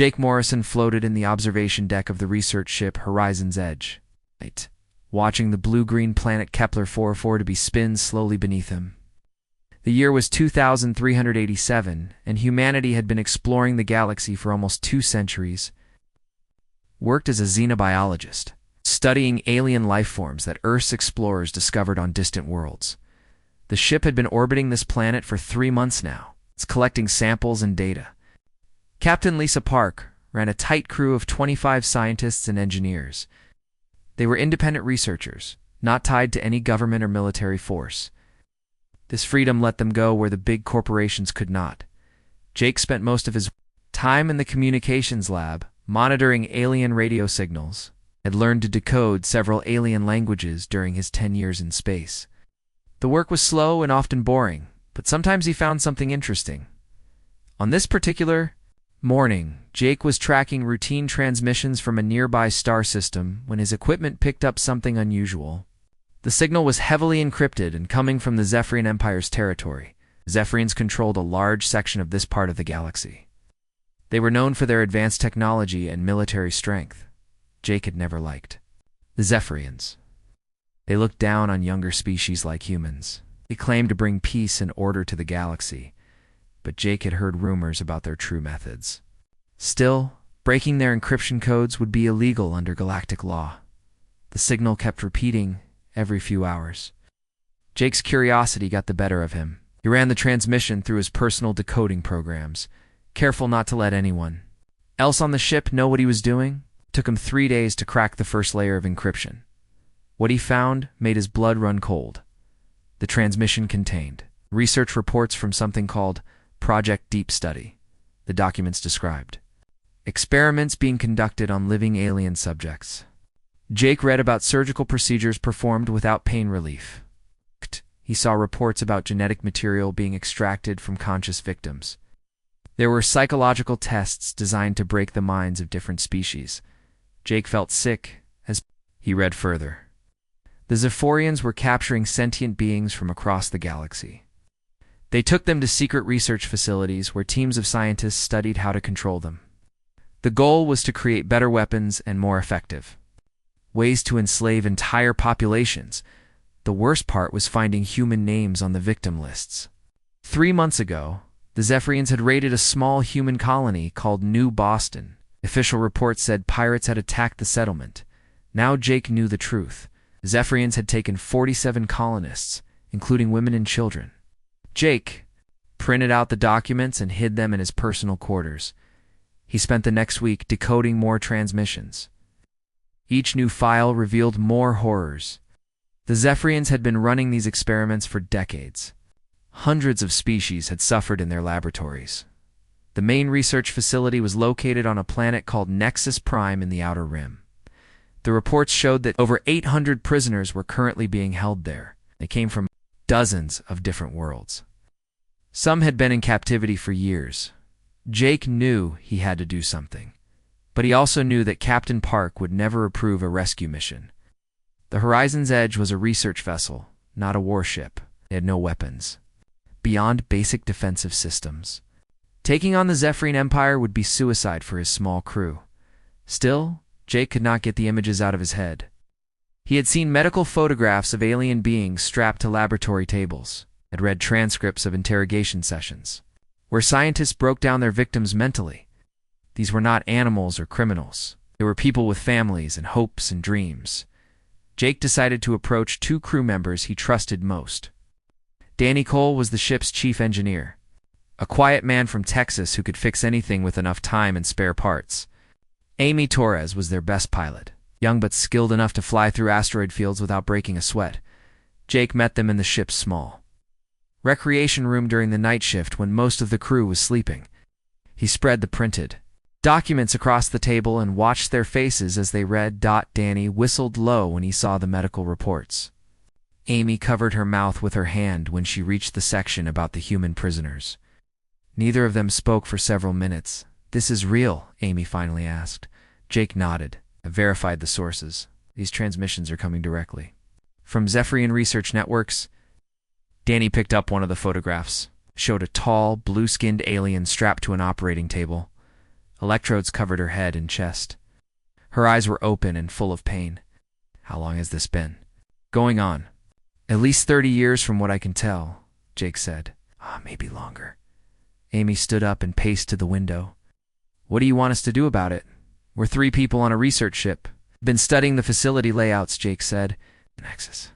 Jake Morrison floated in the observation deck of the research ship Horizon's Edge, watching the blue-green planet Kepler 404 to be spin slowly beneath him. The year was 2387, and humanity had been exploring the galaxy for almost 2 centuries. Worked as a xenobiologist, studying alien life forms that Earth's explorers discovered on distant worlds. The ship had been orbiting this planet for 3 months now. It's collecting samples and data. Captain Lisa Park ran a tight crew of 25 scientists and engineers. They were independent researchers, not tied to any government or military force. This freedom let them go where the big corporations could not. Jake spent most of his time in the communications lab, monitoring alien radio signals, had learned to decode several alien languages during his 10 years in space. The work was slow and often boring, but sometimes he found something interesting. On this particular morning, Jake was tracking routine transmissions from a nearby star system when his equipment picked up something unusual. The signal was heavily encrypted and coming from the Zephyrian Empire's territory. Zephyrians controlled a large section of this part of the galaxy. They were known for their advanced technology and military strength. Jake had never liked the Zephyrians. They looked down on younger species like humans. They claimed to bring peace and order to the galaxy, but Jake had heard rumors about their true methods. Still, breaking their encryption codes would be illegal under galactic law. The signal kept repeating every few hours. Jake's curiosity got the better of him. He ran the transmission through his personal decoding programs, careful not to let anyone else on the ship know what he was doing. It took him 3 days to crack the first layer of encryption. What he found made his blood run cold. The transmission contained research reports from something called Project Deep Study. The documents described experiments being conducted on living alien subjects. Jake read about surgical procedures performed without pain relief. He saw reports about genetic material being extracted from conscious victims. There were psychological tests designed to break the minds of different species. Jake felt sick as he read further. The Zephyrians were capturing sentient beings from across the galaxy. They took them to secret research facilities where teams of scientists studied how to control them. The goal was to create better weapons and more effective ways to enslave entire populations. The worst part was finding human names on the victim lists. 3 months ago, the Zephyrians had raided a small human colony called New Boston. Official reports said pirates had attacked the settlement. Now Jake knew the truth. Zephyrians had taken 47 colonists, including women and children. Jake printed out the documents and hid them in his personal quarters. He spent the next week decoding more transmissions. Each new file revealed more horrors. The Zephyrians had been running these experiments for decades. Hundreds of species had suffered in their laboratories. The main research facility was located on a planet called Nexus Prime in the Outer Rim. The reports showed that over 800 prisoners were currently being held there. They came from dozens of different worlds. Some had been in captivity for years. Jake knew he had to do something, but he also knew that Captain Park would never approve a rescue mission. The Horizon's Edge was a research vessel, not a warship. It had no weapons, beyond basic defensive systems. Taking on the Zephyrian Empire would be suicide for his small crew. Still, Jake could not get the images out of his head. He had seen medical photographs of alien beings strapped to laboratory tables, had read transcripts of interrogation sessions, where scientists broke down their victims mentally. These were not animals or criminals. They were people with families and hopes and dreams. Jake decided to approach 2 crew members he trusted most. Danny Cole was the ship's chief engineer, a quiet man from Texas who could fix anything with enough time and spare parts. Amy Torres was their best pilot, young but skilled enough to fly through asteroid fields without breaking a sweat. Jake met them in the ship's small recreation room during the night shift when most of the crew was sleeping. He spread the printed documents across the table and watched their faces as they read. Danny whistled low when he saw the medical reports. Amy covered her mouth with her hand when she reached the section about the human prisoners. Neither of them spoke for several minutes. "This is real?" Amy finally asked. Jake nodded. "I verified the sources. These transmissions are coming directly from Zephyrian research networks." Danny picked up one of the photographs, showed a tall, blue-skinned alien strapped to an operating table. Electrodes covered her head and chest. Her eyes were open and full of pain. How long has this been going on? At least 30 years from what I can tell, Jake said. Maybe longer. Amy stood up and paced to the window. What do you want us to do about it? We're 3 people on a research ship. Been studying the facility layouts, Jake said. Nexus.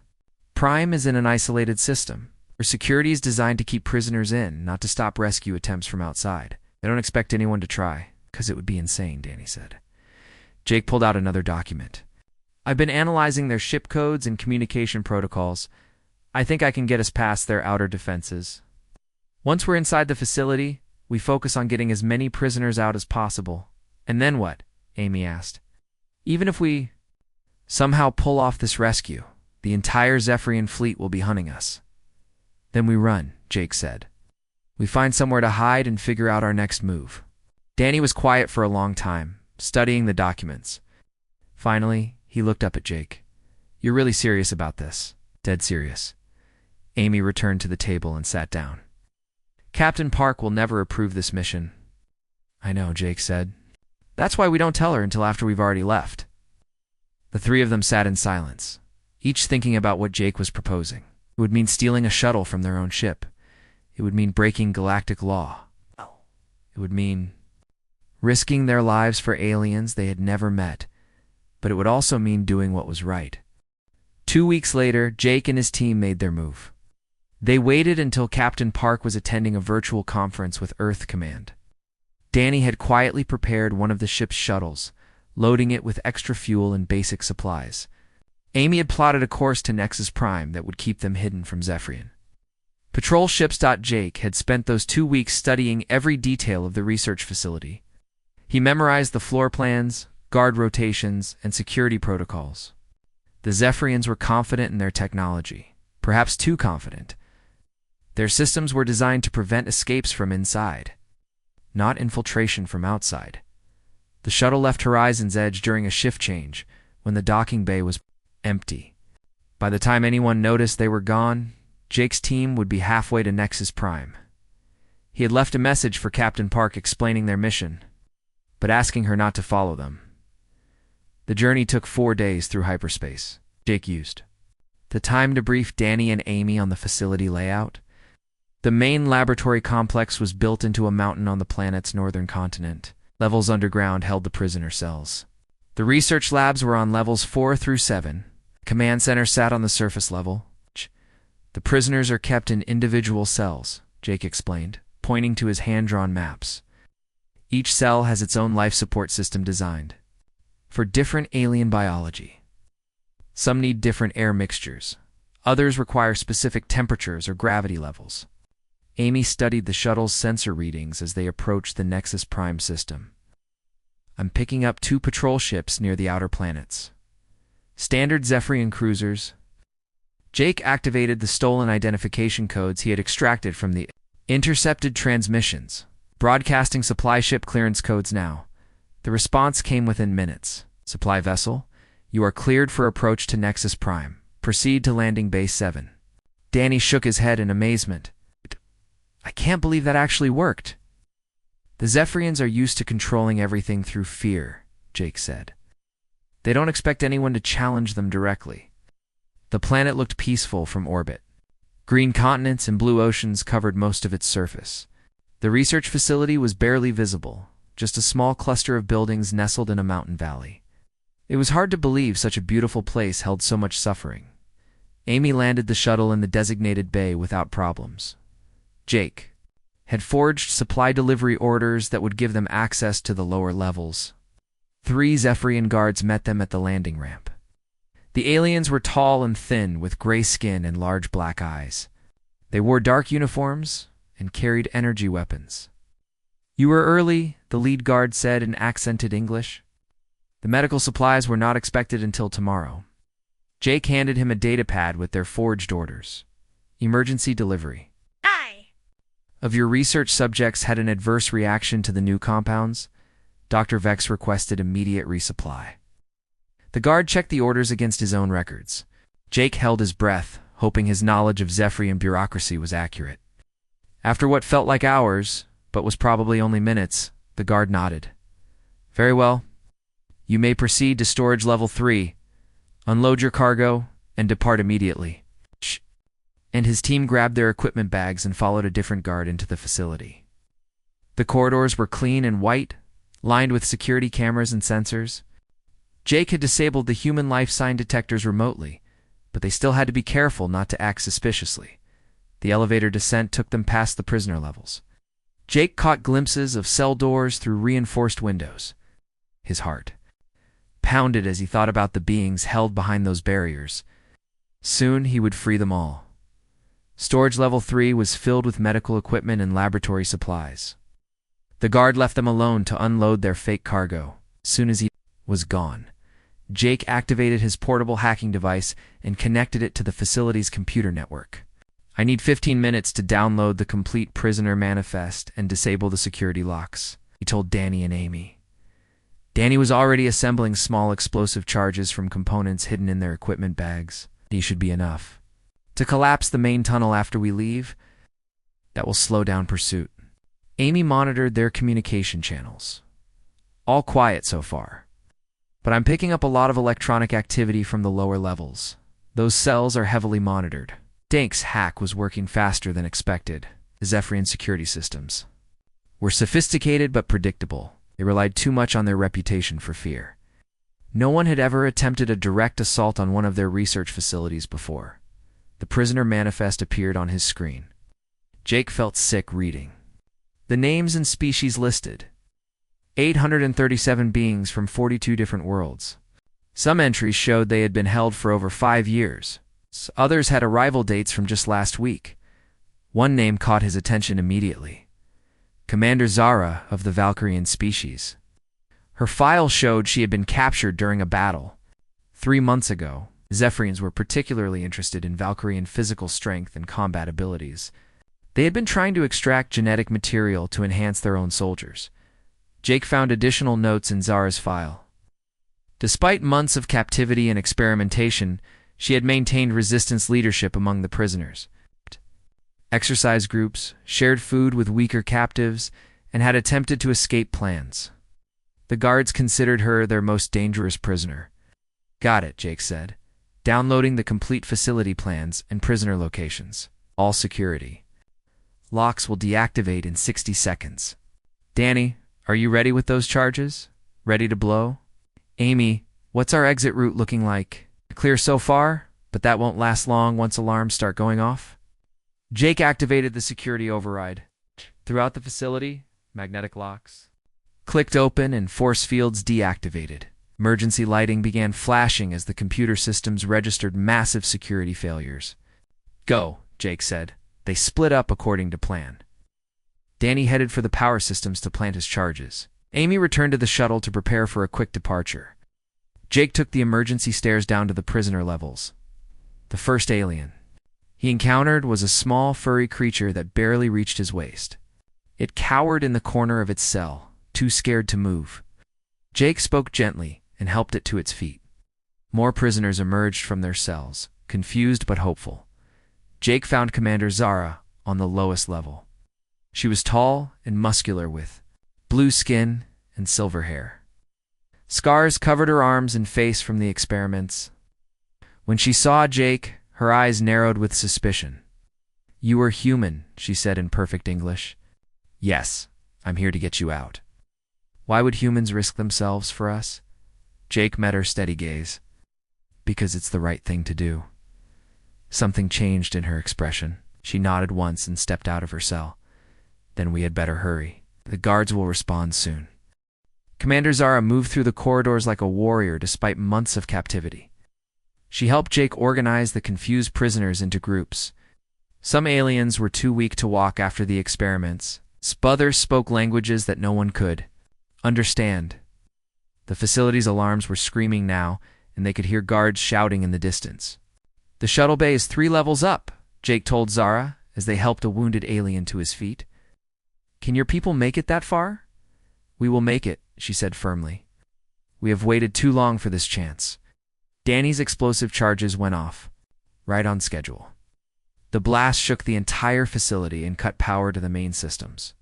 Prime is in an isolated system, where security is designed to keep prisoners in, not to stop rescue attempts from outside. They don't expect anyone to try, because it would be insane, Danny said. Jake pulled out another document. I've been analyzing their ship codes and communication protocols. I think I can get us past their outer defenses. Once we're inside the facility, we focus on getting as many prisoners out as possible. And then what? Amy asked. Even if we somehow pull off this rescue, the entire Zephyrian fleet will be hunting us. Then we run, Jake said. We find somewhere to hide and figure out our next move. Danny was quiet for a long time, studying the documents. Finally, he looked up at Jake. You're really serious about this? Dead serious. Amy returned to the table and sat down. Captain Park will never approve this mission. I know, Jake said. That's why we don't tell her until after we've already left. The 3 of them sat in silence, each thinking about what Jake was proposing. It would mean stealing a shuttle from their own ship. It would mean breaking galactic law. It would mean risking their lives for aliens they had never met. But it would also mean doing what was right. 2 weeks later, Jake and his team made their move. They waited until Captain Park was attending a virtual conference with Earth Command. Danny had quietly prepared one of the ship's shuttles, loading it with extra fuel and basic supplies. Amy had plotted a course to Nexus Prime that would keep them hidden from Zephyrian. Patrol ships. Jake had spent those 2 weeks studying every detail of the research facility. He memorized the floor plans, guard rotations, and security protocols. The Zephyrians were confident in their technology, perhaps too confident. Their systems were designed to prevent escapes from inside, not infiltration from outside. The shuttle left Horizon's Edge during a shift change, when the docking bay was empty. By the time anyone noticed they were gone, Jake's team would be halfway to Nexus Prime. He had left a message for Captain Park explaining their mission, but asking her not to follow them. The journey took 4 days through hyperspace. Jake used the time to brief Danny and Amy on the facility layout. The main laboratory complex was built into a mountain on the planet's northern continent. Levels underground held the prisoner cells. The research labs were on levels 4 through 7. Command center sat on the surface level. The prisoners are kept in individual cells, Jake explained, pointing to his hand-drawn maps. Each cell has its own life support system designed for different alien biology. Some need different air mixtures. Others require specific temperatures or gravity levels. Amy studied the shuttle's sensor readings as they approached the Nexus Prime system. I'm picking up 2 patrol ships near the outer planets. Standard Zephyrian cruisers. Jake activated the stolen identification codes he had extracted from the intercepted transmissions, broadcasting supply ship clearance codes now. The response came within minutes. Supply vessel, you are cleared for approach to Nexus Prime. Proceed to landing base 7. Danny shook his head in amazement. I can't believe that actually worked. The Zephyrians are used to controlling everything through fear, Jake said. They don't expect anyone to challenge them directly. The planet looked peaceful from orbit. Green continents and blue oceans covered most of its surface. The research facility was barely visible, just a small cluster of buildings nestled in a mountain valley. It was hard to believe such a beautiful place held so much suffering. Amy landed the shuttle in the designated bay without problems. Jake had forged supply delivery orders that would give them access to the lower levels. 3 Zephyrian guards met them at the landing ramp. The aliens were tall and thin, with gray skin and large black eyes. They wore dark uniforms and carried energy weapons. You were early, the lead guard said in accented English. The medical supplies were not expected until tomorrow. Jake handed him a datapad with their forged orders. Emergency delivery. Of your research subjects had an adverse reaction to the new compounds, Dr. Vex requested immediate resupply. The guard checked the orders against his own records. Jake held his breath, hoping his knowledge of Zephyrian bureaucracy was accurate. After what felt like hours, but was probably only minutes, the guard nodded. Very well. You may proceed to storage level 3, unload your cargo, and depart immediately. Shh. And his team grabbed their equipment bags and followed a different guard into the facility. The corridors were clean and white, lined with security cameras and sensors. Jake had disabled the human life sign detectors remotely, but they still had to be careful not to act suspiciously. The elevator descent took them past the prisoner levels. Jake caught glimpses of cell doors through reinforced windows. His heart pounded as he thought about the beings held behind those barriers. Soon he would free them all. Storage level 3 was filled with medical equipment and laboratory supplies. The guard left them alone to unload their fake cargo. As soon as he was gone, Jake activated his portable hacking device and connected it to the facility's computer network. I need 15 minutes to download the complete prisoner manifest and disable the security locks, he told Danny and Amy. Danny was already assembling small explosive charges from components hidden in their equipment bags. He should be enough to collapse the main tunnel after we leave. That will slow down pursuit. Amy monitored their communication channels. All quiet so far, but I'm picking up a lot of electronic activity from the lower levels. Those cells are heavily monitored. Dank's hack was working faster than expected. The Zephyrian security systems were sophisticated but predictable. They relied too much on their reputation for fear. No one had ever attempted a direct assault on one of their research facilities before. The prisoner manifest appeared on his screen. Jake felt sick reading the names and species listed. 837 beings from 42 different worlds. Some entries showed they had been held for over 5 years. Others had arrival dates from just last week. One name caught his attention immediately. Commander Zara of the Valkyrian species. Her file showed she had been captured during a battle 3 months ago. Zephyrians were particularly interested in Valkyrian physical strength and combat abilities. They had been trying to extract genetic material to enhance their own soldiers. Jake found additional notes in Zara's file. Despite months of captivity and experimentation, she had maintained resistance leadership among the prisoners. Exercise groups, shared food with weaker captives, and had attempted to escape plans. The guards considered her their most dangerous prisoner. Got it, Jake said, downloading the complete facility plans and prisoner locations. All security locks will deactivate in 60 seconds. Danny, are you ready with those charges? Ready to blow? Amy, what's our exit route looking like? Clear so far, but that won't last long once alarms start going off. Jake activated the security override. Throughout the facility, magnetic locks clicked open and force fields deactivated. Emergency lighting began flashing as the computer systems registered massive security failures. Go, Jake said. They split up according to plan. Danny headed for the power systems to plant his charges. Amy returned to the shuttle to prepare for a quick departure. Jake took the emergency stairs down to the prisoner levels. The first alien he encountered was a small, furry creature that barely reached his waist. It cowered in the corner of its cell, too scared to move. Jake spoke gently and helped it to its feet. More prisoners emerged from their cells, confused but hopeful. Jake found Commander Zara on the lowest level. She was tall and muscular with blue skin and silver hair. Scars covered her arms and face from the experiments. When she saw Jake, her eyes narrowed with suspicion. You are human, she said in perfect English. Yes, I'm here to get you out. Why would humans risk themselves for us? Jake met her steady gaze. Because it's the right thing to do. Something changed in her expression. She nodded once and stepped out of her cell. Then we had better hurry. The guards will respond soon. Commander Zara moved through the corridors like a warrior despite months of captivity. She helped Jake organize the confused prisoners into groups. Some aliens were too weak to walk after the experiments. Others spoke languages that no one could understand. The facility's alarms were screaming now, and they could hear guards shouting in the distance. The shuttle bay is 3 levels up, Jake told Zara as they helped a wounded alien to his feet. Can your people make it that far? We will make it, she said firmly. We have waited too long for this chance. Danny's explosive charges went off, right on schedule. The blast shook the entire facility and cut power to the main systems.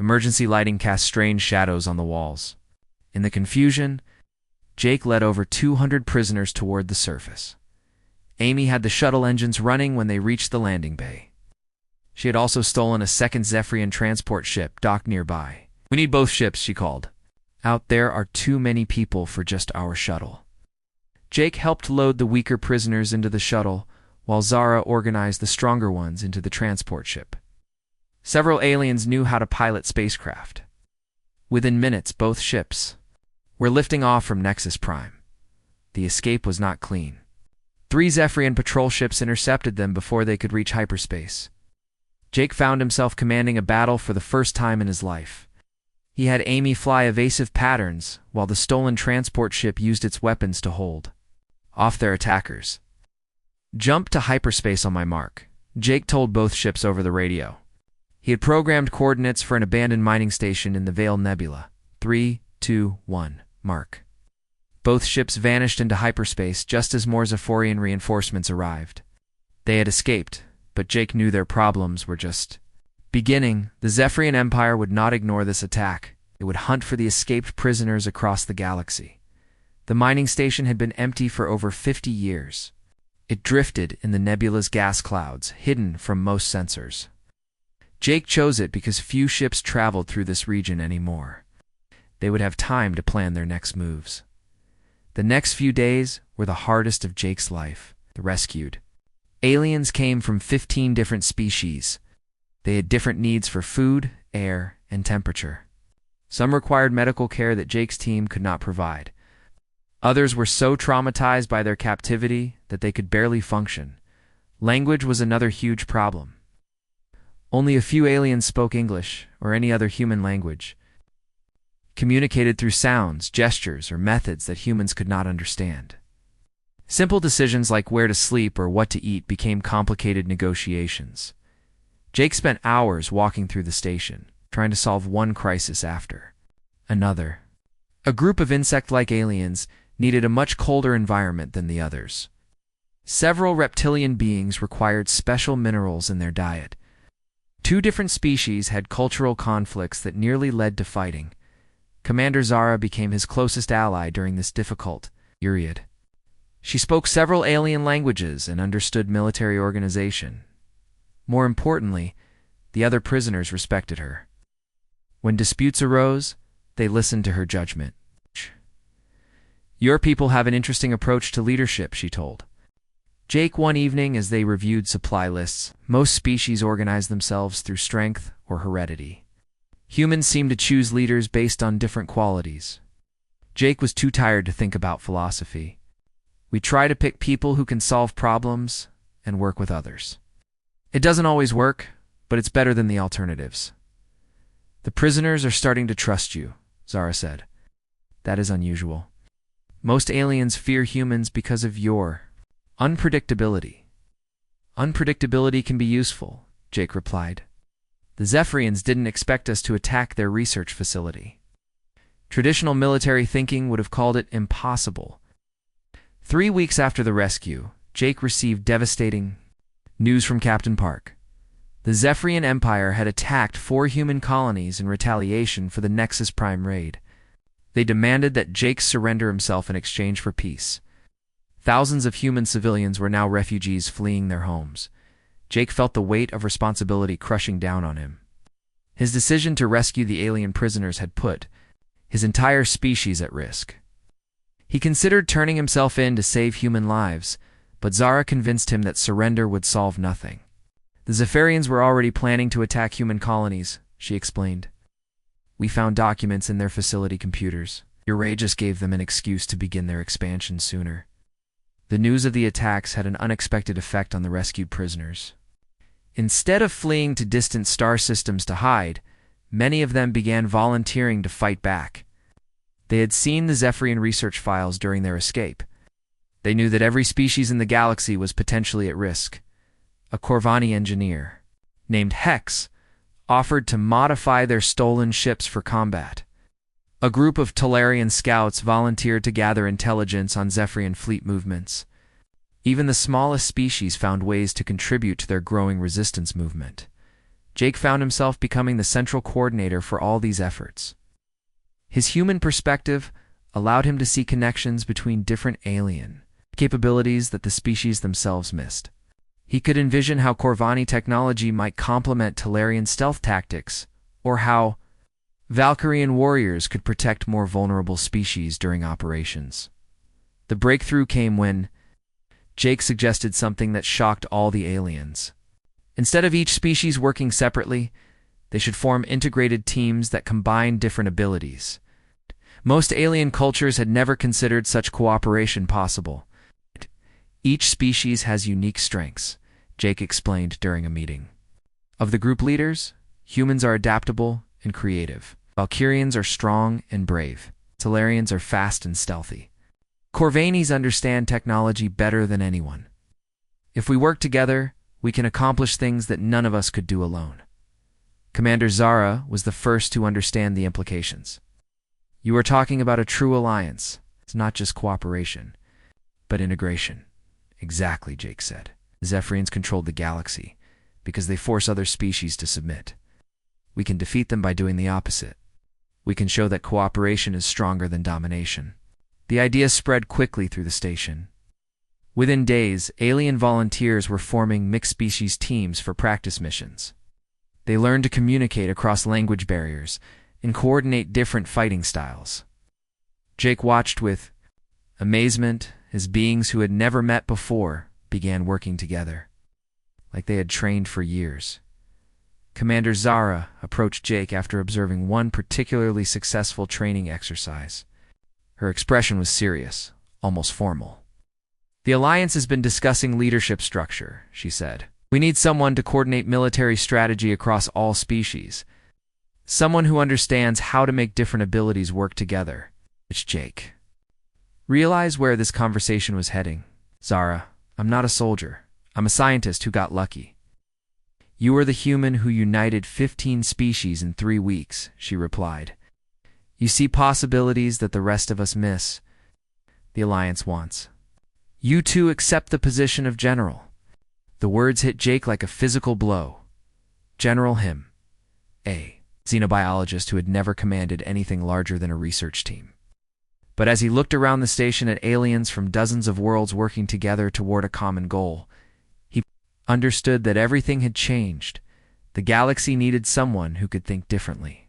Emergency lighting cast strange shadows on the walls. In the confusion, Jake led over 200 prisoners toward the surface. Amy had the shuttle engines running when they reached the landing bay. She had also stolen a second Zephyrian transport ship docked nearby. "We need both ships," she called. "Out there are too many people for just our shuttle." Jake helped load the weaker prisoners into the shuttle, while Zara organized the stronger ones into the transport ship. Several aliens knew how to pilot spacecraft. Within minutes, both ships were lifting off from Nexus Prime. The escape was not clean. 3 Zephyrian patrol ships intercepted them before they could reach hyperspace. Jake found himself commanding a battle for the first time in his life. He had Amy fly evasive patterns, while the stolen transport ship used its weapons to hold off their attackers. "Jump to hyperspace on my mark," Jake told both ships over the radio. He had programmed coordinates for an abandoned mining station in the Veil Nebula. 3, 2, 1, mark. Both ships vanished into hyperspace just as more Zephyrian reinforcements arrived. They had escaped, but Jake knew their problems were just beginning. The Zephyrian Empire would not ignore this attack. It would hunt for the escaped prisoners across the galaxy. The mining station had been empty for over 50 years. It drifted in the nebula's gas clouds, hidden from most sensors. Jake chose it because few ships traveled through this region anymore. They would have time to plan their next moves. The next few days were the hardest of Jake's life. The rescued aliens came from 15 different species. They had different needs for food, air, and temperature. Some required medical care that Jake's team could not provide. Others were so traumatized by their captivity that they could barely function. Language was another huge problem. Only a few aliens spoke English or any other human language, communicated through sounds, gestures, or methods that humans could not understand. Simple decisions like where to sleep or what to eat became complicated negotiations. Jake spent hours walking through the station, trying to solve one crisis after another. A group of insect-like aliens needed a much colder environment than the others. Several reptilian beings required special minerals in their diet. 2 different species had cultural conflicts that nearly led to fighting. Commander Zara became his closest ally during this difficult period. She spoke several alien languages and understood military organization. More importantly, the other prisoners respected her. When disputes arose, they listened to her judgment. "Your people have an interesting approach to leadership," she told Jake one evening as they reviewed supply lists. "Most species organize themselves through strength or heredity. Humans seem to choose leaders based on different qualities." Jake was too tired to think about philosophy. "We try to pick people who can solve problems and work with others. It doesn't always work, but it's better than the alternatives." "The prisoners are starting to trust you," Zara said. "That is unusual. Most aliens fear humans because of your unpredictability." "Unpredictability can be useful," Jake replied. "The Zephyrians didn't expect us to attack their research facility. Traditional military thinking would have called it impossible." 3 weeks after the rescue, Jake received devastating news from Captain Park. The Zephyrian Empire had attacked 4 human colonies in retaliation for the Nexus Prime raid. They demanded that Jake surrender himself in exchange for peace. Thousands of human civilians were now refugees fleeing their homes. Jake felt the weight of responsibility crushing down on him. His decision to rescue the alien prisoners had put his entire species at risk. He considered turning himself in to save human lives, but Zara convinced him that surrender would solve nothing. "The Zephyrians were already planning to attack human colonies," she explained. "We found documents in their facility computers. Your raid just gave them an excuse to begin their expansion sooner." The news of the attacks had an unexpected effect on the rescued prisoners. Instead of fleeing to distant star systems to hide, many of them began volunteering to fight back. They had seen the Zephyrian research files during their escape. They knew that every species in the galaxy was potentially at risk. A Corvani engineer, named Hex, offered to modify their stolen ships for combat. A group of Talarian scouts volunteered to gather intelligence on Zephyrian fleet movements. Even the smallest species found ways to contribute to their growing resistance movement. Jake found himself becoming the central coordinator for all these efforts. His human perspective allowed him to see connections between different alien capabilities that the species themselves missed. He could envision how Corvani technology might complement Talarian stealth tactics, or how Valkyrian warriors could protect more vulnerable species during operations. The breakthrough came when Jake suggested something that shocked all the aliens. Instead of each species working separately, they should form integrated teams that combine different abilities. Most alien cultures had never considered such cooperation possible. Each species has unique strengths, Jake explained during a meeting. Of the group leaders, humans are adaptable and creative. Valkyrians are strong and brave. Talarians are fast and stealthy. Corvanis understand technology better than anyone. If we work together, we can accomplish things that none of us could do alone. Commander Zara was the first to understand the implications. You are talking about a true alliance. It's not just cooperation, but integration. Exactly, Jake said. The Zephyrians controlled the galaxy because they force other species to submit. We can defeat them by doing the opposite. We can show that cooperation is stronger than domination. The idea spread quickly through the station. Within days, alien volunteers were forming mixed-species teams for practice missions. They learned to communicate across language barriers and coordinate different fighting styles. Jake watched with amazement as beings who had never met before began working together, like they had trained for years. Commander Zara approached Jake after observing one particularly successful training exercise. Her expression was serious, almost formal. The Alliance has been discussing leadership structure, she said. We need someone to coordinate military strategy across all species. Someone who understands how to make different abilities work together. It's Jake. Realize where this conversation was heading. Zara, I'm not a soldier. I'm a scientist who got lucky. You are the human who united 15 species in 3 weeks, she replied. You see possibilities that the rest of us miss. The Alliance wants. You too accept the position of general. The words hit Jake like a physical blow. General him. A xenobiologist who had never commanded anything larger than a research team. But as he looked around the station at aliens from dozens of worlds working together toward a common goal, he understood that everything had changed. The galaxy needed someone who could think differently.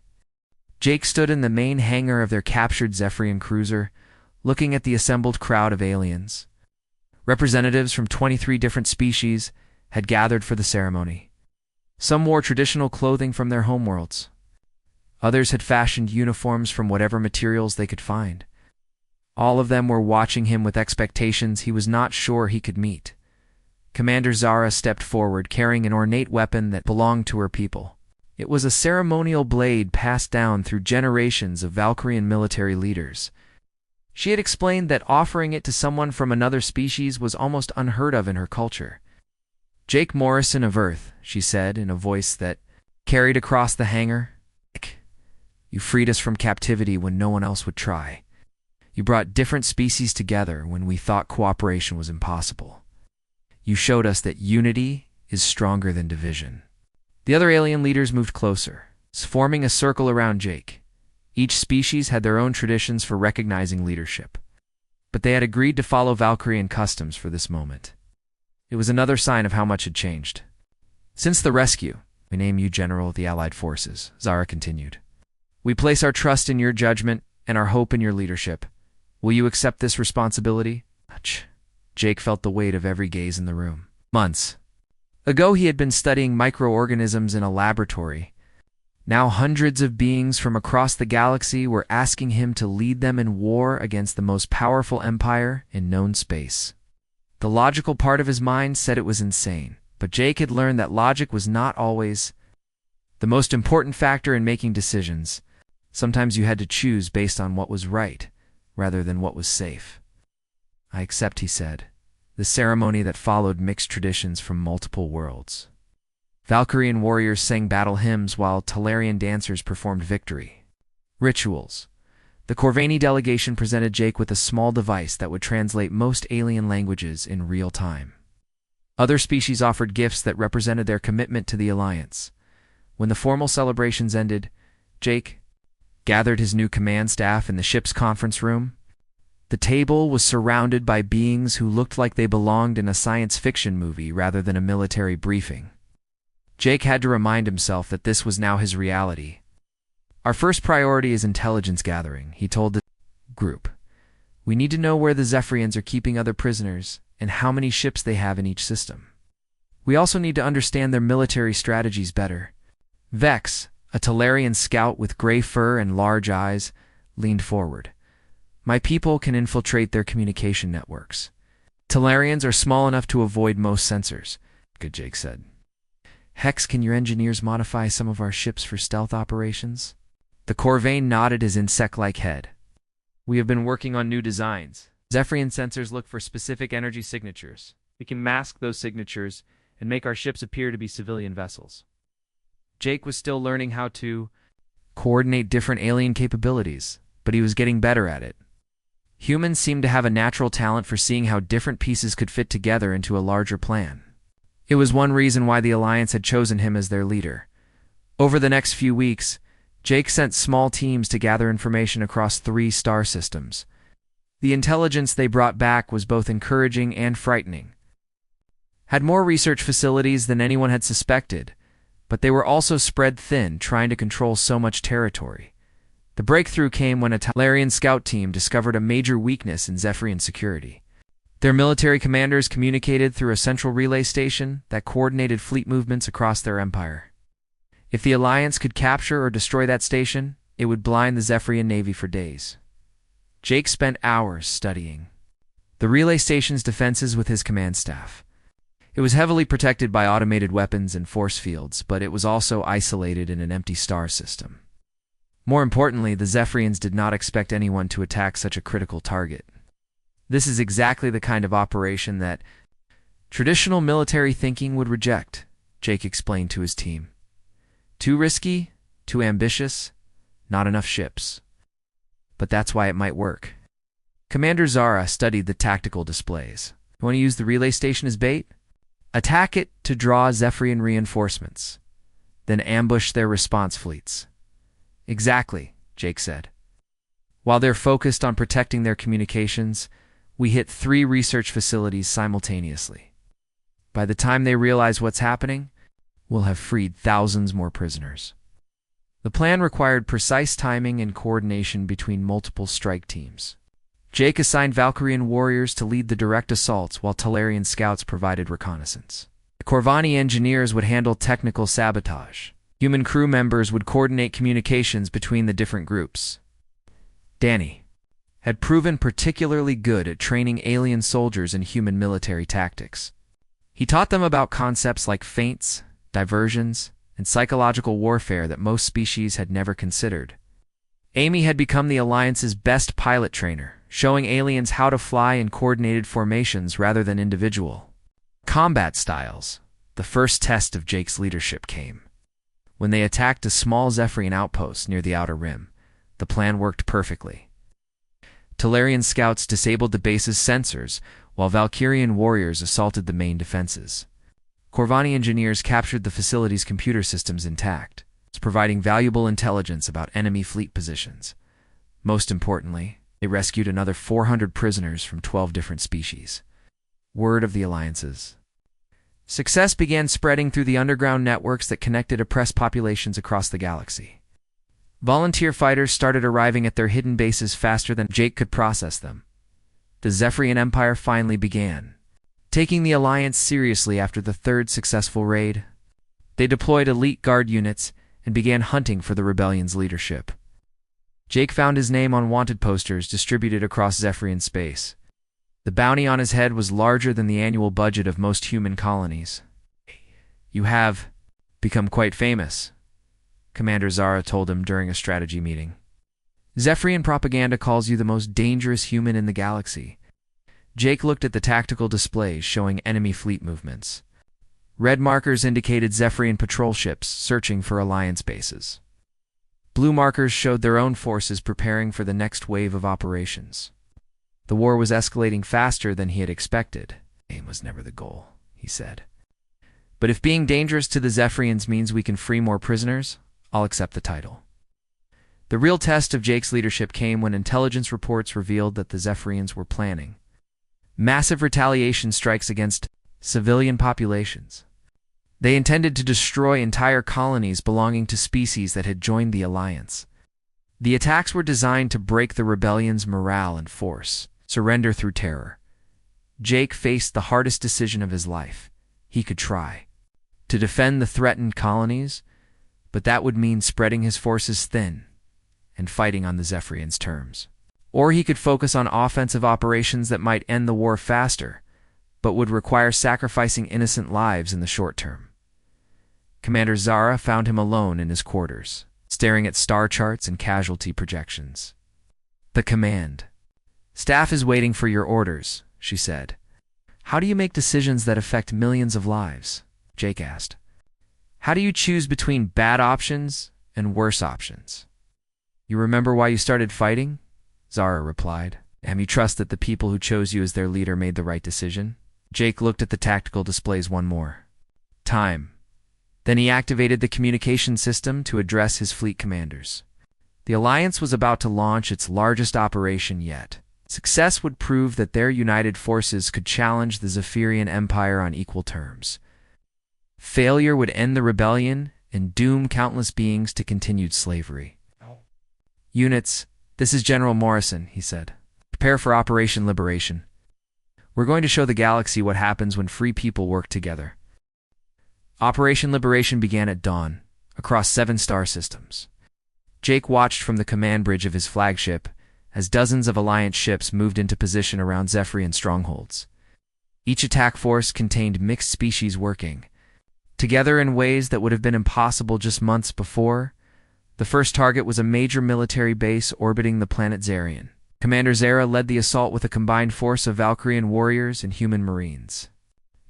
Jake stood in the main hangar of their captured Zephyrian cruiser, looking at the assembled crowd of aliens. Representatives from 23 different species had gathered for the ceremony. Some wore traditional clothing from their homeworlds. Others had fashioned uniforms from whatever materials they could find. All of them were watching him with expectations he was not sure he could meet. Commander Zara stepped forward, carrying an ornate weapon that belonged to her people. It was a ceremonial blade passed down through generations of Valkyrian military leaders. She had explained that offering it to someone from another species was almost unheard of in her culture. Jake Morrison of Earth, she said in a voice that carried across the hangar. You freed us from captivity when no one else would try. You brought different species together when we thought cooperation was impossible. You showed us that unity is stronger than division. The other alien leaders moved closer, forming a circle around Jake. Each species had their own traditions for recognizing leadership, but they had agreed to follow Valkyrian customs for this moment. It was another sign of how much had changed. Since the rescue, we name you General of the Allied Forces, Zara continued. We place our trust in your judgment and our hope in your leadership. Will you accept this responsibility? Jake felt the weight of every gaze in the room. Months ago, he had been studying microorganisms in a laboratory. Now hundreds of beings from across the galaxy were asking him to lead them in war against the most powerful empire in known space. The logical part of his mind said it was insane, but Jake had learned that logic was not always the most important factor in making decisions. Sometimes you had to choose based on what was right, rather than what was safe. I accept, he said. The ceremony that followed mixed traditions from multiple worlds. Valkyrian warriors sang battle hymns while Talarian dancers performed victory rituals. The Corvani delegation presented Jake with a small device that would translate most alien languages in real time. Other species offered gifts that represented their commitment to the Alliance. When the formal celebrations ended, Jake gathered his new command staff in the ship's conference room. The table was surrounded by beings who looked like they belonged in a science fiction movie rather than a military briefing. Jake had to remind himself that this was now his reality. "Our first priority is intelligence gathering," he told the group. "We need to know where the Zephyrians are keeping other prisoners and how many ships they have in each system. We also need to understand their military strategies better." Vex, a Talarian scout with gray fur and large eyes, leaned forward. "My people can infiltrate their communication networks. Talarians are small enough to avoid most sensors," Jake said. "Hex, can your engineers modify some of our ships for stealth operations?" The Corvain nodded his insect-like head. "We have been working on new designs. Zephyrian sensors look for specific energy signatures. We can mask those signatures and make our ships appear to be civilian vessels." Jake was still learning how to coordinate different alien capabilities, but he was getting better at it. Humans seemed to have a natural talent for seeing how different pieces could fit together into a larger plan. It was one reason why the Alliance had chosen him as their leader. Over the next few weeks, Jake sent small teams to gather information across 3 star systems. The intelligence they brought back was both encouraging and frightening. Had more research facilities than anyone had suspected, but they were also spread thin, trying to control so much territory. The breakthrough came when a Talarian scout team discovered a major weakness in Zephyrian security. Their military commanders communicated through a central relay station that coordinated fleet movements across their empire. If the Alliance could capture or destroy that station, it would blind the Zephyrian Navy for days. Jake spent hours studying the relay station's defenses with his command staff. It was heavily protected by automated weapons and force fields, but it was also isolated in an empty star system. More importantly, the Zephyrians did not expect anyone to attack such a critical target. This is exactly the kind of operation that traditional military thinking would reject, Jake explained to his team. Too risky, too ambitious, not enough ships. But that's why it might work. Commander Zara studied the tactical displays. You want to use the relay station as bait? Attack it to draw Zephyrian reinforcements, then ambush their response fleets. Exactly, Jake said. While they're focused on protecting their communications, we hit 3 research facilities simultaneously. By the time they realize what's happening, we'll have freed thousands more prisoners. The plan required precise timing and coordination between multiple strike teams. Jake assigned Valkyrian warriors to lead the direct assaults while Talarian scouts provided reconnaissance. The Corvani engineers would handle technical sabotage. Human crew members would coordinate communications between the different groups. Danny had proven particularly good at training alien soldiers in human military tactics. He taught them about concepts like feints, diversions, and psychological warfare that most species had never considered. Amy had become the Alliance's best pilot trainer, showing aliens how to fly in coordinated formations rather than individual combat styles. The first test of Jake's leadership came when they attacked a small Zephyrian outpost near the outer rim. The plan worked perfectly. Talarian scouts disabled the base's sensors, while Valkyrian warriors assaulted the main defenses. Corvani engineers captured the facility's computer systems intact, providing valuable intelligence about enemy fleet positions. Most importantly, they rescued another 400 prisoners from 12 different species. Word of the Alliances. Success began spreading through the underground networks that connected oppressed populations across the galaxy. Volunteer fighters started arriving at their hidden bases faster than Jake could process them. The Zephyrian Empire finally began, taking the Alliance seriously after the 3rd successful raid. They deployed elite guard units and began hunting for the rebellion's leadership. Jake found his name on wanted posters distributed across Zephyrian space. The bounty on his head was larger than the annual budget of most human colonies. "You have become quite famous," Commander Zara told him during a strategy meeting. "Zephyrian propaganda calls you the most dangerous human in the galaxy." Jake looked at the tactical displays showing enemy fleet movements. Red markers indicated Zephyrian patrol ships searching for Alliance bases. Blue markers showed their own forces preparing for the next wave of operations. The war was escalating faster than he had expected. "Aim was never the goal," he said. "But if being dangerous to the Zephyrians means we can free more prisoners, I'll accept the title." The real test of Jake's leadership came when intelligence reports revealed that the Zephyrians were planning massive retaliation strikes against civilian populations. They intended to destroy entire colonies belonging to species that had joined the Alliance. The attacks were designed to break the rebellion's morale and force surrender through terror. Jake faced the hardest decision of his life. He could try to defend the threatened colonies, but that would mean spreading his forces thin and fighting on the Zephyrians' terms. Or he could focus on offensive operations that might end the war faster, but would require sacrificing innocent lives in the short term. Commander Zara found him alone in his quarters, staring at star charts and casualty projections. The command. "Staff is waiting for your orders," she said. "How do you make decisions that affect millions of lives?" Jake asked. "How do you choose between bad options and worse options?" "You remember why you started fighting?" Zara replied. "And you trust that the people who chose you as their leader made the right decision?" Jake looked at the tactical displays one more time. Then he activated the communication system to address his fleet commanders. The Alliance was about to launch its largest operation yet. Success would prove that their united forces could challenge the Zephyrian Empire on equal terms. Failure would end the rebellion and doom countless beings to continued slavery. "Units, this is General Morrison," he said. "Prepare for Operation Liberation. We're going to show the galaxy what happens when free people work together." Operation Liberation began at dawn, across 7 star systems. Jake watched from the command bridge of his flagship as dozens of Alliance ships moved into position around Zephyrian strongholds. Each attack force contained mixed species working together in ways that would have been impossible just months before. The first target was a major military base orbiting the planet Zarian. Commander Zara led the assault with a combined force of Valkyrian warriors and human marines.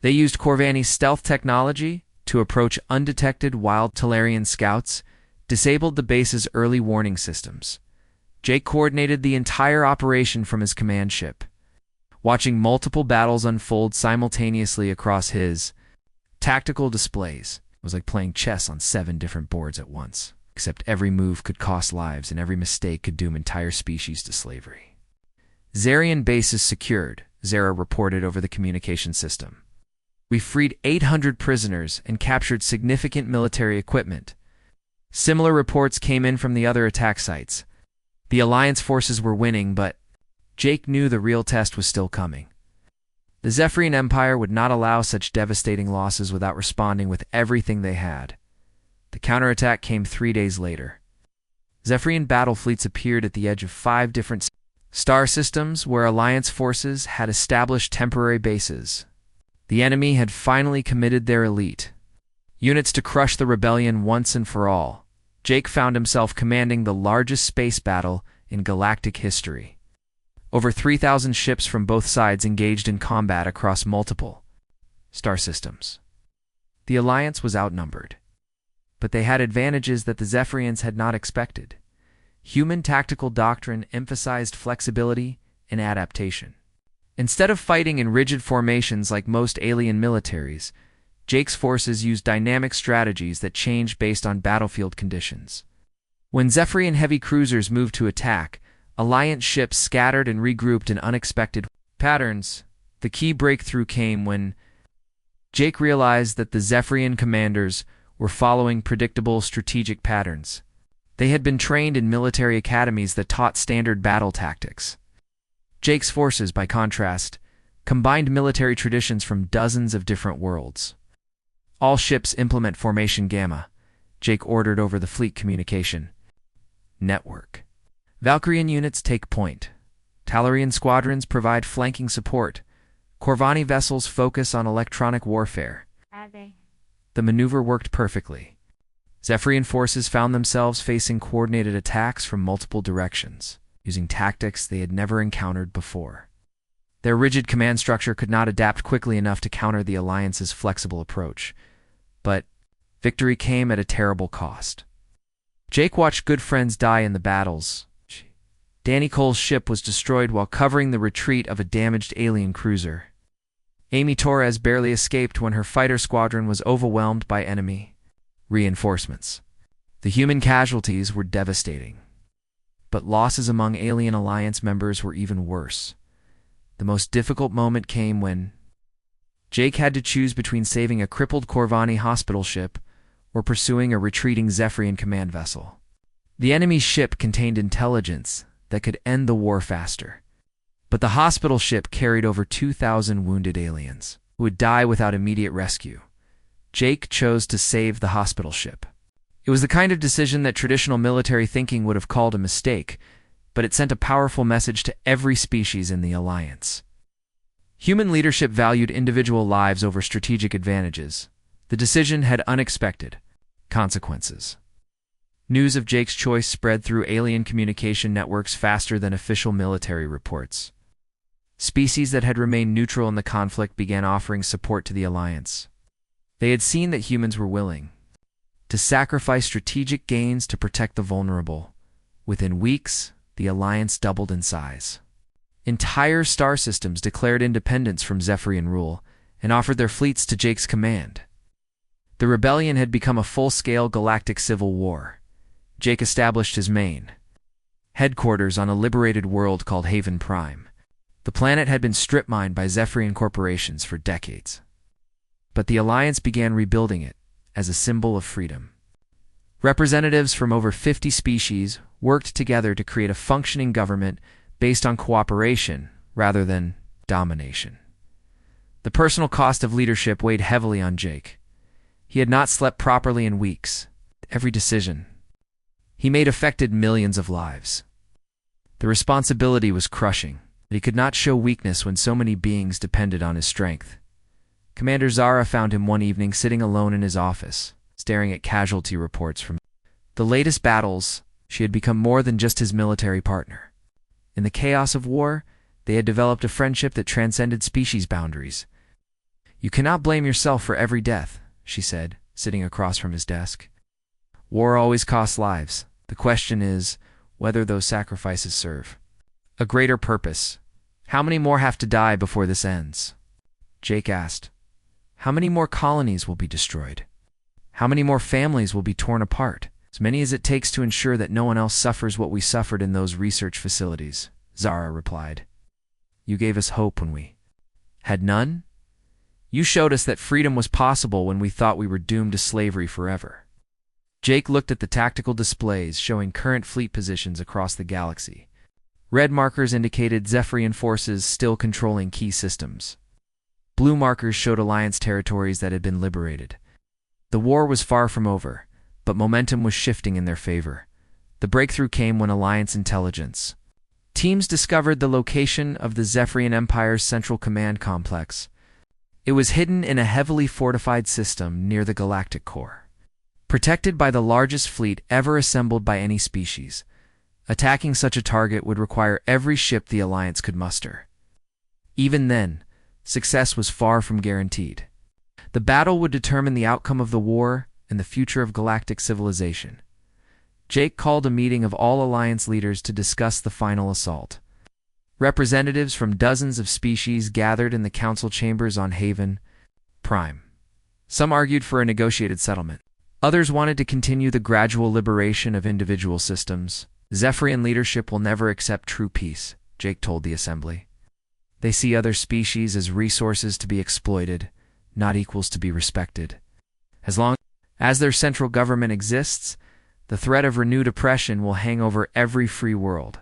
They used Corvani's stealth technology to approach undetected wild Talarian scouts, disabled the base's early warning systems. Jake coordinated the entire operation from his command ship, watching multiple battles unfold simultaneously across his tactical displays. It was like playing chess on 7 different boards at once. Except every move could cost lives and every mistake could doom entire species to slavery. "Zarian base is secured," Zara reported over the communication system. "We freed 800 prisoners and captured significant military equipment." Similar reports came in from the other attack sites. The Alliance forces were winning, but Jake knew the real test was still coming. The Zephyrian Empire would not allow such devastating losses without responding with everything they had. The counterattack came 3 days later. Zephyrian battle fleets appeared at the edge of 5 different star systems where Alliance forces had established temporary bases. The enemy had finally committed their elite units to crush the rebellion once and for all. Jake found himself commanding the largest space battle in galactic history. Over 3,000 ships from both sides engaged in combat across multiple star systems. The Alliance was outnumbered, but they had advantages that the Zephyrians had not expected. Human tactical doctrine emphasized flexibility and adaptation. Instead of fighting in rigid formations like most alien militaries, Jake's forces used dynamic strategies that changed based on battlefield conditions. When Zephyrian heavy cruisers moved to attack, Alliance ships scattered and regrouped in unexpected patterns. The key breakthrough came when Jake realized that the Zephyrian commanders were following predictable strategic patterns. They had been trained in military academies that taught standard battle tactics. Jake's forces, by contrast, combined military traditions from dozens of different worlds. "All ships implement Formation Gamma," Jake ordered over the fleet communication network. "Valkyrian units take point. Talarian squadrons provide flanking support. Corvani vessels focus on electronic warfare." The maneuver worked perfectly. Zephyrian forces found themselves facing coordinated attacks from multiple directions, using tactics they had never encountered before. Their rigid command structure could not adapt quickly enough to counter the Alliance's flexible approach, but victory came at a terrible cost. Jake watched good friends die in the battles. Danny Cole's ship was destroyed while covering the retreat of a damaged alien cruiser. Amy Torres barely escaped when her fighter squadron was overwhelmed by enemy reinforcements. The human casualties were devastating. But losses among alien alliance members were even worse. The most difficult moment came when Jake had to choose between saving a crippled Corvani hospital ship or pursuing a retreating Zephyrian command vessel. The enemy's ship contained intelligence that could end the war faster, but the hospital ship carried over 2,000 wounded aliens who would die without immediate rescue. Jake chose to save the hospital ship. It was the kind of decision that traditional military thinking would have called a mistake, but it sent a powerful message to every species in the Alliance. Human leadership valued individual lives over strategic advantages. The decision had unexpected consequences. News of Jake's choice spread through alien communication networks faster than official military reports. Species that had remained neutral in the conflict began offering support to the Alliance. They had seen that humans were willing to sacrifice strategic gains to protect the vulnerable. Within weeks, the Alliance doubled in size. Entire star systems declared independence from Zephyrian rule and offered their fleets to Jake's command. The rebellion had become a full-scale galactic civil war. Jake established his main headquarters on a liberated world called Haven Prime. The planet had been strip-mined by Zephyrian corporations for decades. But the Alliance began rebuilding it as a symbol of freedom. Representatives from over 50 species worked together to create a functioning government based on cooperation rather than domination. The personal cost of leadership weighed heavily on Jake. He had not slept properly in weeks. Every decision he made affected millions of lives. The responsibility was crushing, but he could not show weakness when so many beings depended on his strength. Commander Zara found him one evening sitting alone in his office, staring at casualty reports from the latest battles. She had become more than just his military partner. In the chaos of war, they had developed a friendship that transcended species boundaries. "You cannot blame yourself for every death," she said, sitting across from his desk. "War always costs lives. The question is whether those sacrifices serve a greater purpose. How many more have to die before this ends?" Jake asked. "How many more colonies will be destroyed? How many more families will be torn apart? As many as it takes to ensure that no one else suffers what we suffered in those research facilities," Zara replied. "You gave us hope when we had none. You showed us that freedom was possible when we thought we were doomed to slavery forever." Jake looked at the tactical displays showing current fleet positions across the galaxy. Red markers indicated Zephyrian forces still controlling key systems. Blue markers showed Alliance territories that had been liberated. The war was far from over, but momentum was shifting in their favor. The breakthrough came when Alliance intelligence teams discovered the location of the Zephyrian Empire's central command complex. It was hidden in a heavily fortified system near the galactic core, protected by the largest fleet ever assembled by any species. Attacking such a target would require every ship the Alliance could muster. Even then, success was far from guaranteed. The battle would determine the outcome of the war and the future of galactic civilization. Jake called a meeting of all Alliance leaders to discuss the final assault. Representatives from dozens of species gathered in the council chambers on Haven Prime. Some argued for a negotiated settlement. Others wanted to continue the gradual liberation of individual systems. "Zephyrian leadership will never accept true peace," Jake told the assembly. "They see other species as resources to be exploited, not equals to be respected. As long as their central government exists, the threat of renewed oppression will hang over every free world."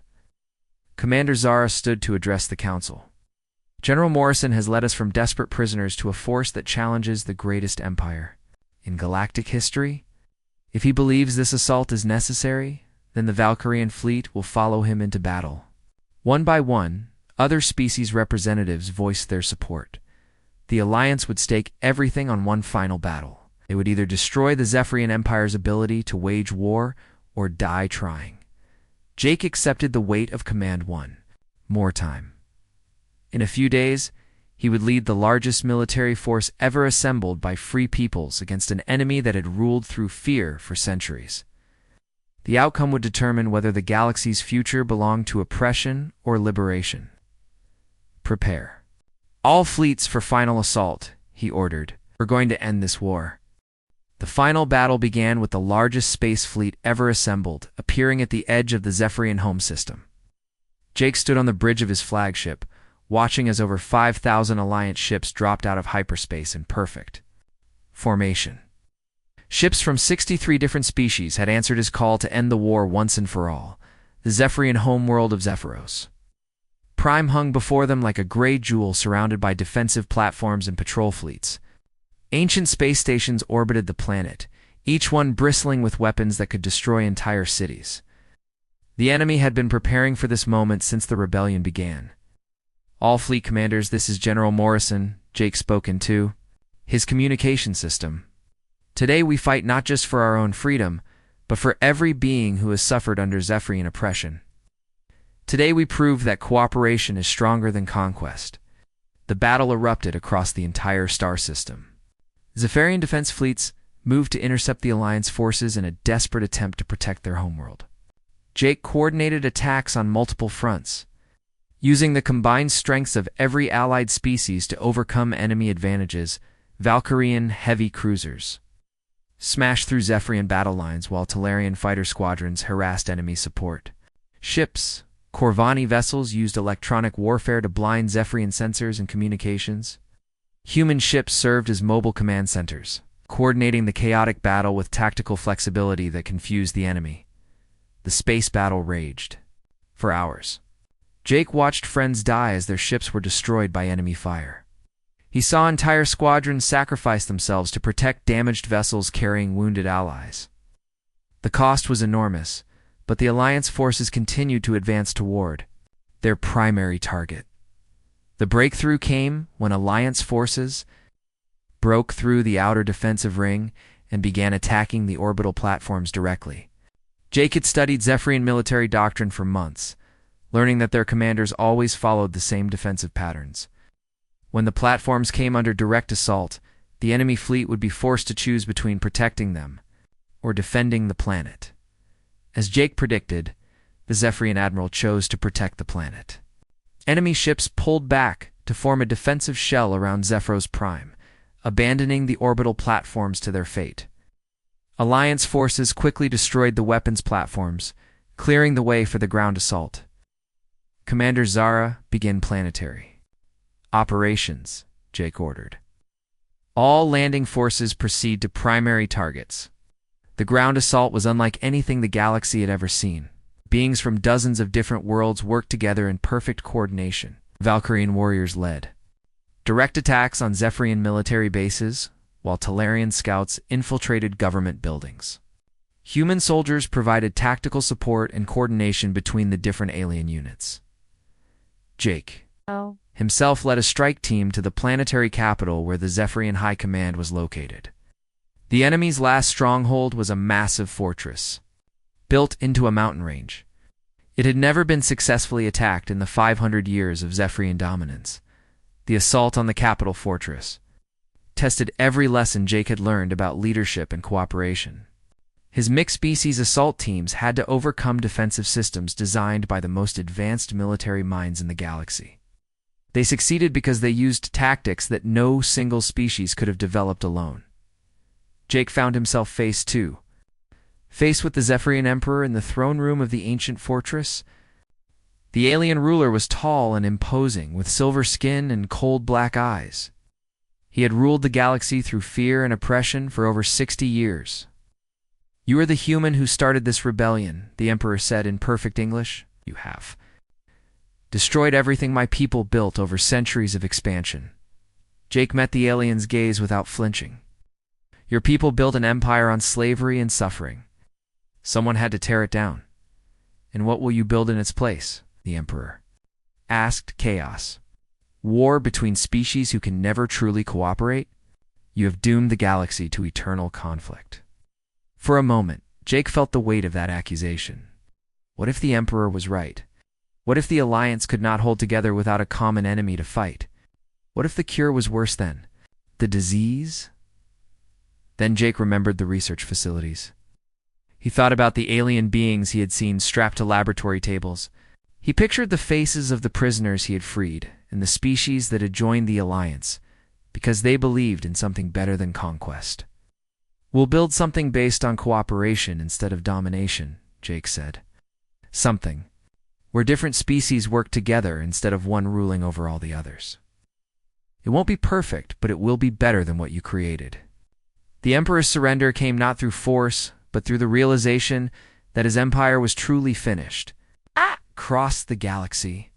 Commander Zara stood to address the council. "General Morrison has led us from desperate prisoners to a force that challenges the greatest empire in galactic history. If he believes this assault is necessary, then the Valkyrian fleet will follow him into battle." One by one, other species representatives voiced their support. The Alliance would stake everything on one final battle. They would either destroy the Zephyrian Empire's ability to wage war or die trying. Jake accepted the weight of command one more time. In a few days, he would lead the largest military force ever assembled by free peoples against an enemy that had ruled through fear for centuries. The outcome would determine whether the galaxy's future belonged to oppression or liberation. "Prepare all fleets for final assault," he ordered. "We're going to end this war." The final battle began with the largest space fleet ever assembled, appearing at the edge of the Zephyrian home system. Jake stood on the bridge of his flagship, watching as over 5,000 Alliance ships dropped out of hyperspace in perfect formation. Ships from 63 different species had answered his call to end the war once and for all, the Zephyrian homeworld of Zephyros. Prime hung before them like a gray jewel surrounded by defensive platforms and patrol fleets. Ancient space stations orbited the planet, each one bristling with weapons that could destroy entire cities. The enemy had been preparing for this moment since the rebellion began. "All fleet commanders, this is General Morrison," Jake spoke into his communication system. "Today we fight not just for our own freedom, but for every being who has suffered under Zephyrian oppression. Today we prove that cooperation is stronger than conquest." The battle erupted across the entire star system. Zephyrian defense fleets moved to intercept the Alliance forces in a desperate attempt to protect their homeworld. Jake coordinated attacks on multiple fronts, using the combined strengths of every allied species to overcome enemy advantages. Valkyrian heavy cruisers smashed through Zephyrian battle lines while Talarian fighter squadrons harassed enemy support. Ships, Corvani vessels used electronic warfare to blind Zephyrian sensors and communications. Human ships served as mobile command centers, coordinating the chaotic battle with tactical flexibility that confused the enemy. The space battle raged for hours. Jake watched friends die as their ships were destroyed by enemy fire. He saw entire squadrons sacrifice themselves to protect damaged vessels carrying wounded allies. The cost was enormous, but the Alliance forces continued to advance toward their primary target. The breakthrough came when Alliance forces broke through the outer defensive ring and began attacking the orbital platforms directly. Jake had studied Zephyrian military doctrine for months, learning that their commanders always followed the same defensive patterns. When the platforms came under direct assault, the enemy fleet would be forced to choose between protecting them or defending the planet. As Jake predicted, the Zephyrian admiral chose to protect the planet. Enemy ships pulled back to form a defensive shell around Zephyros Prime, abandoning the orbital platforms to their fate. Alliance forces quickly destroyed the weapons platforms, clearing the way for the ground assault. "Commander Zara, begin planetary operations," Jake ordered. "All landing forces proceed to primary targets." The ground assault was unlike anything the galaxy had ever seen. Beings from dozens of different worlds worked together in perfect coordination. Valkyrian warriors led direct attacks on Zephyrian military bases, while Talarian scouts infiltrated government buildings. Human soldiers provided tactical support and coordination between the different alien units. Jake himself led a strike team to the planetary capital where the Zephyrian High Command was located. The enemy's last stronghold was a massive fortress, built into a mountain range. It had never been successfully attacked in the 500 years of Zephyrian dominance. The assault on the capital fortress tested every lesson Jake had learned about leadership and cooperation. His mixed-species assault teams had to overcome defensive systems designed by the most advanced military minds in the galaxy. They succeeded because they used tactics that no single species could have developed alone. Jake found himself faced with the Zephyrian Emperor in the throne room of the ancient fortress. The alien ruler was tall and imposing, with silver skin and cold black eyes. He had ruled the galaxy through fear and oppression for over 60 years. "You are the human who started this rebellion," the Emperor said in perfect English. "You have destroyed everything my people built over centuries of expansion." Jake met the alien's gaze without flinching. "Your people built an empire on slavery and suffering. Someone had to tear it down. And what will you build in its place?" the Emperor asked. "Chaos. War between species who can never truly cooperate? You have doomed the galaxy to eternal conflict." For a moment, Jake felt the weight of that accusation. What if the Emperor was right? What if the Alliance could not hold together without a common enemy to fight? What if the cure was worse than the disease? Then Jake remembered the research facilities. He thought about the alien beings he had seen strapped to laboratory tables. He pictured the faces of the prisoners he had freed and the species that had joined the Alliance because they believed in something better than conquest. We'll build something based on cooperation instead of domination, Jake said. Something where different species work together instead of one ruling over all the others. It won't be perfect, but it will be better than what you created. The Emperor's surrender came not through force, but through the realization that his empire was truly finished. Across the galaxy,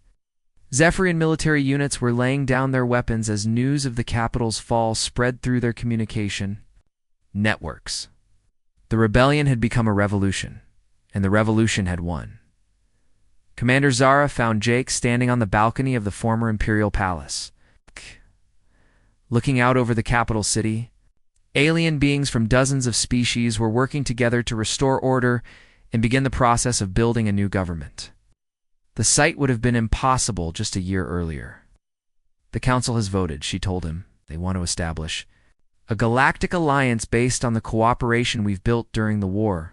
Zephyrian military units were laying down their weapons as news of the capital's fall spread through their communication networks. The rebellion had become a revolution, and the revolution had won. Commander Zara found Jake standing on the balcony of the former Imperial Palace. Looking out over the capital city, alien beings from dozens of species were working together to restore order and begin the process of building a new government. The sight would have been impossible just a year earlier. The Council has voted, she told him. They want to establish a galactic alliance based on the cooperation we've built during the war.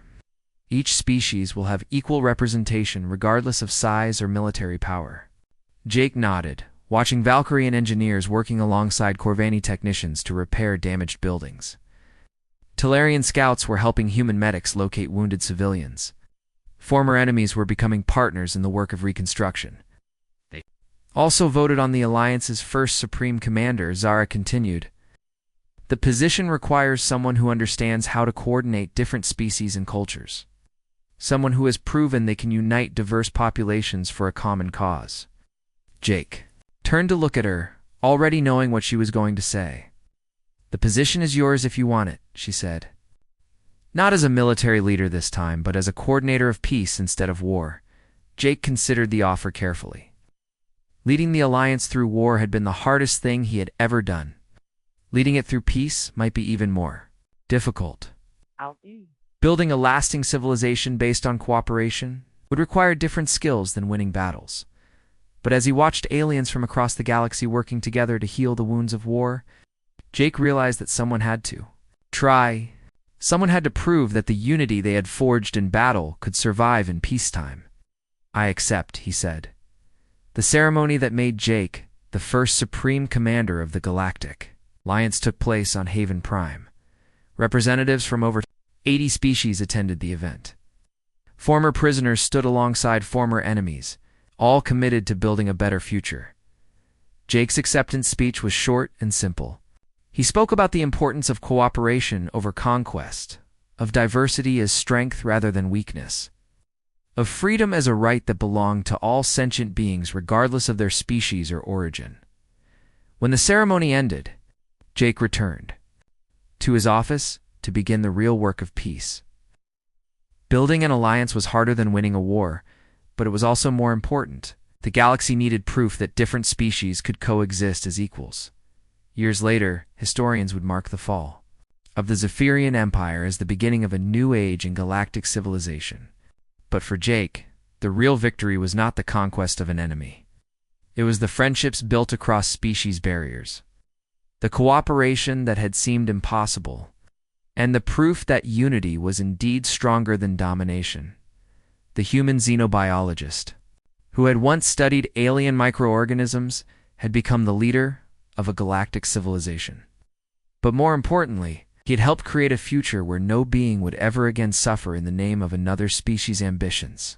Each species will have equal representation regardless of size or military power. Jake nodded, watching Valkyrian engineers working alongside Corvani technicians to repair damaged buildings. Talarian scouts were helping human medics locate wounded civilians. Former enemies were becoming partners in the work of reconstruction. They also voted on the Alliance's first Supreme Commander, Zara continued. The position requires someone who understands how to coordinate different species and cultures. Someone who has proven they can unite diverse populations for a common cause. Jake turned to look at her, already knowing what she was going to say. The position is yours if you want it, she said. Not as a military leader this time, but as a coordinator of peace instead of war. Jake considered the offer carefully. Leading the Alliance through war had been the hardest thing he had ever done. Leading it through peace might be even more difficult. Building a lasting civilization based on cooperation would require different skills than winning battles. But as he watched aliens from across the galaxy working together to heal the wounds of war, Jake realized that someone had to try. Someone had to prove that the unity they had forged in battle could survive in peacetime. I accept, he said. The ceremony that made Jake the first Supreme Commander of the Galactic Alliance took place on Haven Prime. Representatives from over 80 species attended the event. Former prisoners stood alongside former enemies, all committed to building a better future. Jake's acceptance speech was short and simple. He spoke about the importance of cooperation over conquest, of diversity as strength rather than weakness, of freedom as a right that belonged to all sentient beings regardless of their species or origin. When the ceremony ended, Jake returned to his office to begin the real work of peace. Building an alliance was harder than winning a war, but it was also more important. The galaxy needed proof that different species could coexist as equals. Years later, historians would mark the fall of the Zephyrian Empire as the beginning of a new age in galactic civilization. But for Jake, the real victory was not the conquest of an enemy. It was the friendships built across species barriers, the cooperation that had seemed impossible, and the proof that unity was indeed stronger than domination. The human xenobiologist, who had once studied alien microorganisms, had become the leader of a galactic civilization. But more importantly, he had helped create a future where no being would ever again suffer in the name of another species' ambitions.